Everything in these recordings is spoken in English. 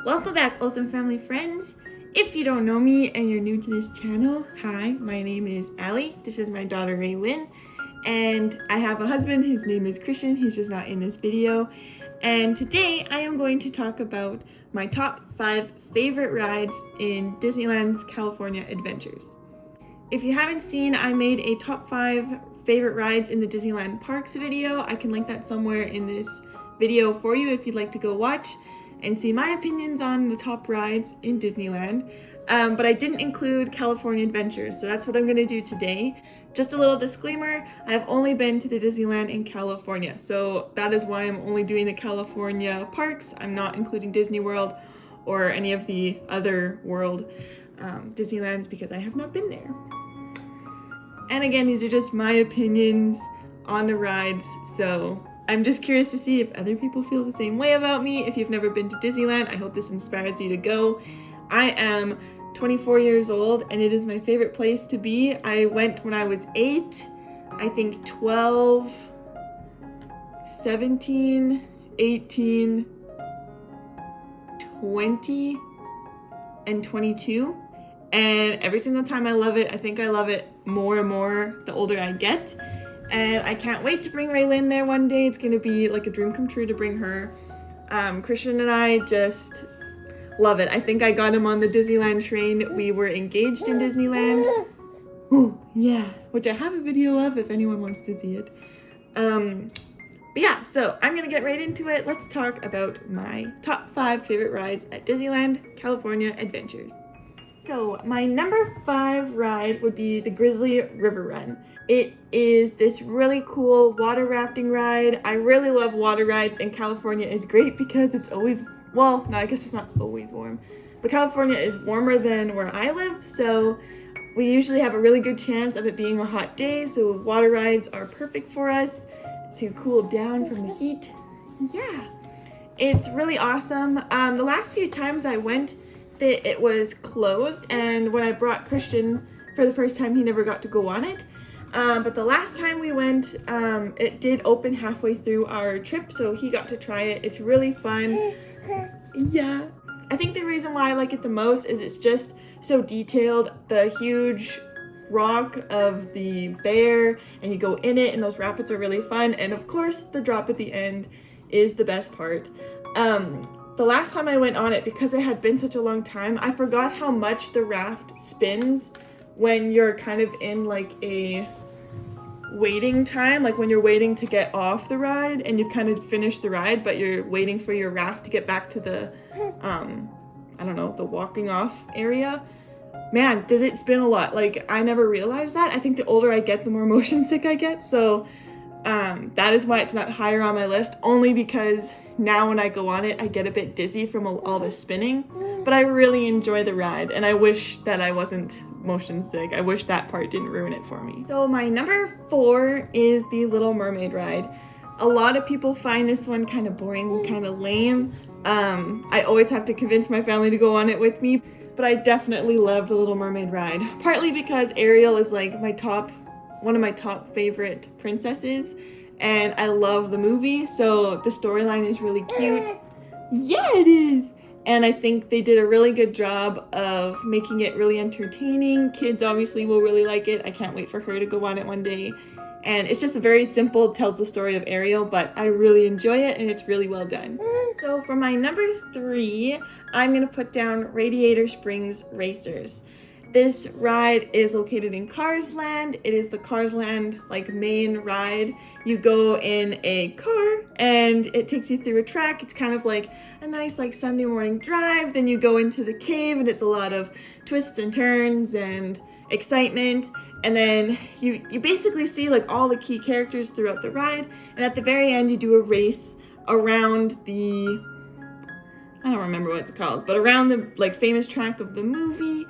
Welcome back, Olsen Family friends. If you don't know me and you're new to this channel, hi, my name is Allie. This is my daughter Raylyn, and I have a husband. His name is Christian. He's just not in this video. And today I am going to talk about my top 5 favorite rides in Disneyland's California Adventures. If you haven't seen, I made a top 5 favorite rides in the Disneyland Parks video. I can link that somewhere in this video for you if you'd like to go watch and see my opinions on the top rides in Disneyland. But I didn't include California Adventures, so that's what I'm gonna do today. Just a little disclaimer, I've only been to the Disneyland in California, so that is why I'm only doing the California parks. I'm not including Disney World or any of the other world Disneylands because I have not been there. And again, these are just my opinions on the rides, so I'm just curious to see if other people feel the same way about me. If you've never been to Disneyland, I hope this inspires you to go. I am 24 years old and it is my favorite place to be. I went when I was 8, I think 12, 17, 18, 20, and 22. And every single time I love it. I think I love it more and more the older I get. And I can't wait to bring Raylyn there one day. It's gonna be like a dream come true to bring her. Christian and I just love it. I think I got him on the Disneyland train. We were engaged in Disneyland. Ooh, yeah, which I have a video of if anyone wants to see it. But yeah, so I'm gonna get right into it. Let's talk about my top 5 favorite rides at Disneyland California Adventures. So my number 5 ride would be the Grizzly River Run. It is this really cool water rafting ride. I really love water rides, and California is great because it's always, well, no, I guess it's not always warm, but California is warmer than where I live, so we usually have a really good chance of it being a hot day, so water rides are perfect for us to cool down from the heat. Yeah, it's really awesome. The last few times I went, it was closed, and when I brought Christian for the first time, he never got to go on it. But the last time we went, it did open halfway through our trip, so he got to try it. It's really fun. Yeah. I think the reason why I like it the most is it's just so detailed. The huge rock of the bear, and you go in it, and those rapids are really fun. And of course, the drop at the end is the best part. The last time I went on it, because it had been such a long time, I forgot how much the raft spins when you're kind of in like a waiting time, like when you're waiting to get off the ride and you've kind of finished the ride, but you're waiting for your raft to get back to the, I don't know, the walking off area. Man, does it spin a lot. Like, I never realized that. I think the older I get, the more motion sick I get. So that is why it's not higher on my list, only because now when I go on it, I get a bit dizzy from all the spinning, but I really enjoy the ride, and I wish that I wasn't motion sick. I wish that part didn't ruin it for me. So my number 4 is the Little Mermaid ride. A lot of people find this one kind of boring, kind of lame. I always have to convince my family to go on it with me, but I definitely love the Little Mermaid ride, partly because Ariel is like one of my top favorite princesses, and I love the movie, so the storyline is really cute. Yeah, it is! And I think they did a really good job of making it really entertaining. Kids obviously will really like it. I can't wait for her to go on it one day. And it's just a very simple, tells the story of Ariel, but I really enjoy it, and it's really well done. So for my number 3, I'm gonna put down Radiator Springs Racers. This ride is located in Cars Land. It is the Cars Land main ride. You go in a car and it takes you through a track. It's kind of like a nice Sunday morning drive. Then you go into the cave and it's a lot of twists and turns and excitement. And then you basically see all the key characters throughout the ride. And at the very end you do a race around the, I don't remember what it's called, but around the famous track of the movie.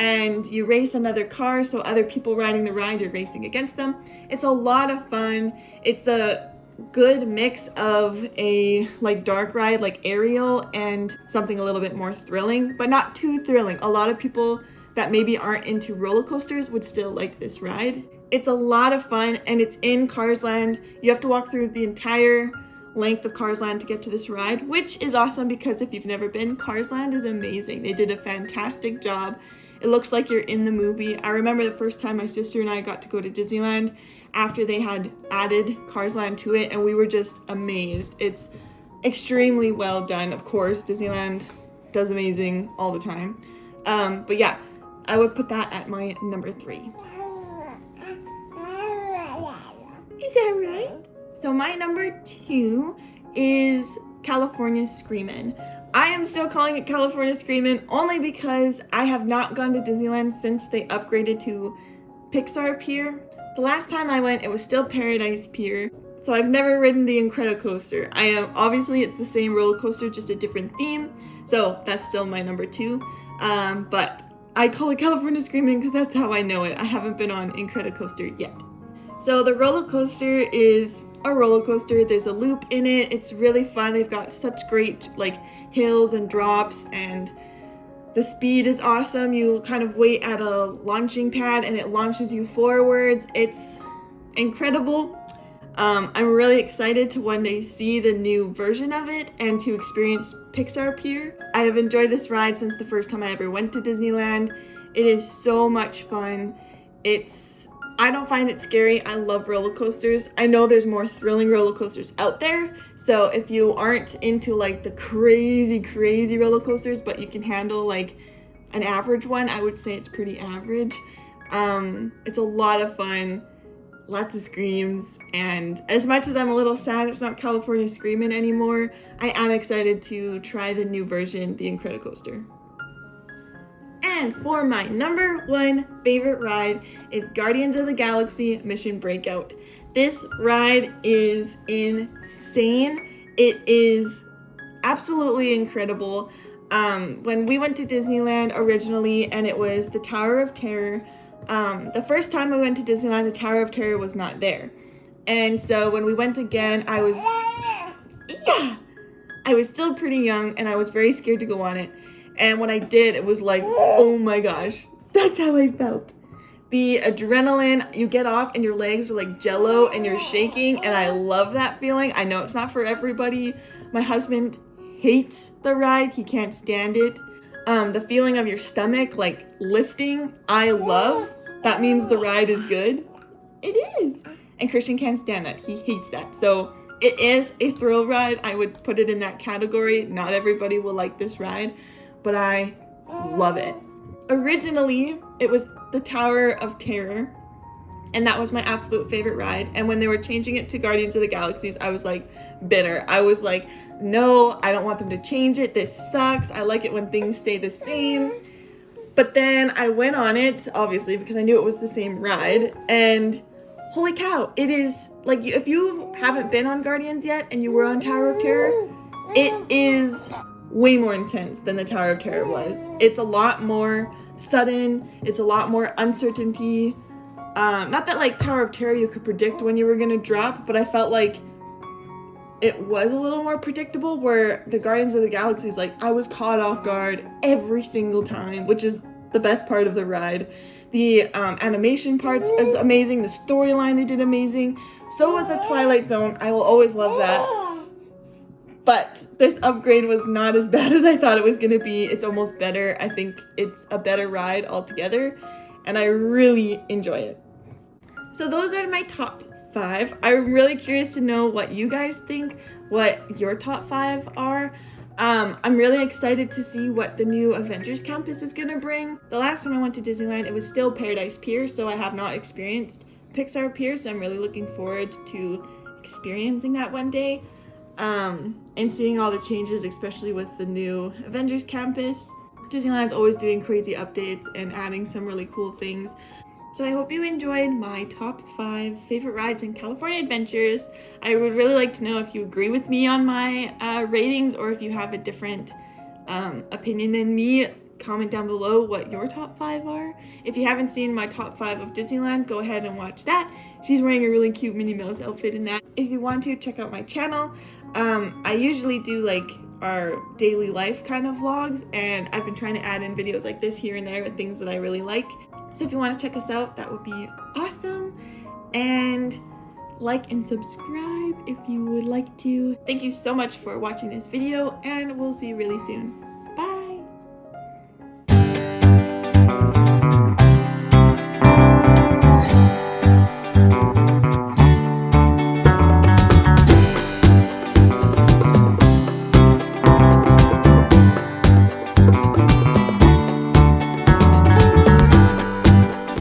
And you race another car, so other people riding the ride, you're racing against them. It's a lot of fun. It's a good mix of a dark ride like Ariel and something a little bit more thrilling, but not too thrilling. A lot of people that maybe aren't into roller coasters would still like this ride. It's a lot of fun, and it's in Cars Land. You have to walk through the entire length of Cars Land to get to this ride, which is awesome because if you've never been, Cars Land is amazing. They did a fantastic job. It looks like you're in the movie. I remember the first time my sister and I got to go to Disneyland after they had added Cars Land to it, and we were just amazed. It's extremely well done. Of course, Disneyland does amazing all the time. But yeah, I would put that at my number 3. Is that right? So my number 2 is California Screamin. I am still calling it California Screamin' only because I have not gone to Disneyland since they upgraded to Pixar Pier. The last time I went, it was still Paradise Pier, so I've never ridden the Incredicoaster. Obviously it's the same roller coaster, just a different theme, so that's still my number 2. But I call it California Screamin' because that's how I know it. I haven't been on Incredicoaster yet. So the roller coaster is a roller coaster. There's a loop in it. It's really fun. They've got such great hills and drops, and the speed is awesome. You kind of wait at a launching pad and it launches you forwards. It's incredible. I'm really excited to one day see the new version of it and to experience Pixar Pier. I have enjoyed this ride since the first time I ever went to Disneyland. It is so much fun. I don't find it scary. I love roller coasters. I know there's more thrilling roller coasters out there. So if you aren't into the crazy roller coasters, but you can handle an average one, I would say it's pretty average. It's a lot of fun, lots of screams, and as much as I'm a little sad it's not California Screamin' anymore, I am excited to try the new version, the Incredicoaster. And for my number 1 favorite ride is Guardians of the Galaxy Mission Breakout. This ride is insane. It is absolutely incredible. When we went to Disneyland originally and it was the Tower of Terror, the first time we went to Disneyland, the Tower of Terror was not there. And so when we went again, I was still pretty young and I was very scared to go on it. And when I did, it was oh my gosh, that's how I felt. The adrenaline, you get off and your legs are like jello and you're shaking, and I love that feeling. I know it's not for everybody. My husband hates the ride. He can't stand it. The feeling of your stomach lifting, I love. That means the ride is good. It is. And Christian can't stand that. He hates that. So it is a thrill ride. I would put it in that category. Not everybody will like this ride, but I love it. Originally, it was the Tower of Terror, and that was my absolute favorite ride. And when they were changing it to Guardians of the Galaxies, I was bitter. I was no, I don't want them to change it. This sucks. I like it when things stay the same. But then I went on it, obviously, because I knew it was the same ride, and holy cow, it is, if you haven't been on Guardians yet and you were on Tower of Terror, it is way more intense than the Tower of Terror was. It's a lot more sudden. It's a lot more uncertainty. Not that Tower of Terror you could predict when you were gonna drop, but I felt it was a little more predictable, where the Guardians of the Galaxy is I was caught off guard every single time, which is the best part of the ride. The animation parts is amazing. The storyline they did amazing. So was the Twilight Zone. I will always love that. But this upgrade was not as bad as I thought it was going to be. It's almost better. I think it's a better ride altogether, and I really enjoy it. So those are my top 5. I'm really curious to know what you guys think, what your top 5 are. I'm really excited to see what the new Avengers campus is going to bring. The last time I went to Disneyland, it was still Paradise Pier, so I have not experienced Pixar Pier, so I'm really looking forward to experiencing that one day. And seeing all the changes, especially with the new Avengers campus. Disneyland's always doing crazy updates and adding some really cool things. So I hope you enjoyed my top 5 favorite rides in California Adventures. I would really like to know if you agree with me on my ratings, or if you have a different opinion than me. Comment down below what your top 5 are. If you haven't seen my top 5 of Disneyland, go ahead and watch that. She's wearing a really cute Minnie Mouse outfit in that. If you want to, check out my channel. I usually do our daily life kind of vlogs, and I've been trying to add in videos like this here and there with things that I really like. So if you want to check us out, that would be awesome. And like and subscribe if you would like to. Thank you so much for watching this video, and we'll see you really soon.